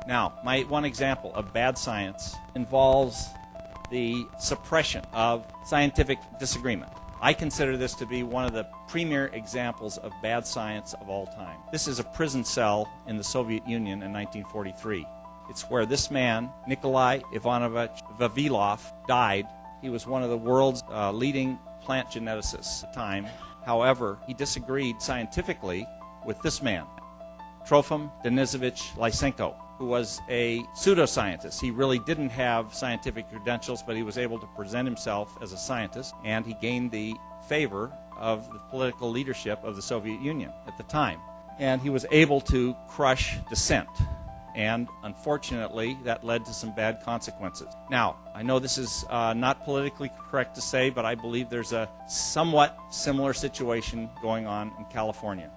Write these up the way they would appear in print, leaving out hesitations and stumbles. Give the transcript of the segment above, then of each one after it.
Now, my one example of bad science involves the suppression of scientific disagreement. I consider this to be one of the premier examples of bad science of all time. This is a prison cell in the Soviet Union in 1943. It's where this man, Nikolai Ivanovich Vavilov, died. He was one of the world's leading plant geneticists at the time. However, he disagreed scientifically with this man, Trofim Denisovich Lysenko, who was a pseudoscientist. He really didn't have scientific credentials, but he was able to present himself as a scientist, and he gained the favor of the political leadership of the Soviet Union at the time. And he was able to crush dissent. And unfortunately, that led to some bad consequences. Now, I know this is not politically correct to say, but I believe there's a somewhat similar situation going on in California.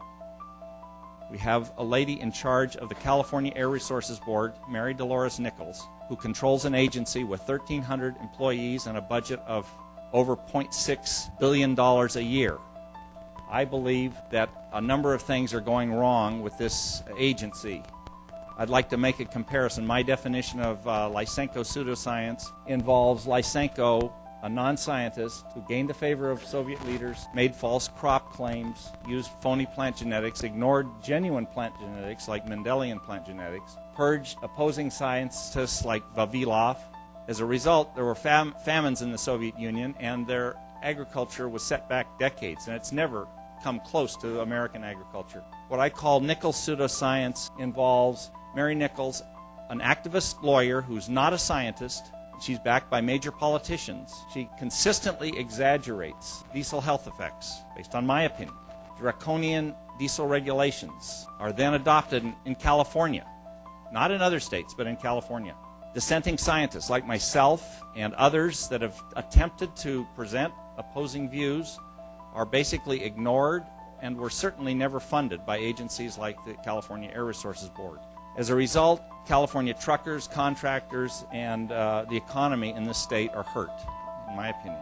We have a lady in charge of the California Air Resources Board, Mary Dolores Nichols, who controls an agency with 1,300 employees and a budget of over $0.6 billion a year. I believe that a number of things are going wrong with this agency. I'd like to make a comparison. My definition of Lysenko pseudoscience involves Lysenko, a non-scientist who gained the favor of Soviet leaders, made false crop claims, used phony plant genetics, ignored genuine plant genetics like Mendelian plant genetics, purged opposing scientists like Vavilov. As a result, there were famines in the Soviet Union, and their agriculture was set back decades, and it's never come close to American agriculture. What I call Nichols pseudoscience involves Mary Nichols, an activist lawyer who's not a scientist. She's backed by major politicians. She consistently exaggerates diesel health effects, based on my opinion. Draconian diesel regulations are then adopted in California, not in other states, but in California. Dissenting scientists like myself and others that have attempted to present opposing views are basically ignored and were certainly never funded by agencies like the California Air Resources Board. As a result, California truckers, contractors, and the economy in this state are hurt, in my opinion.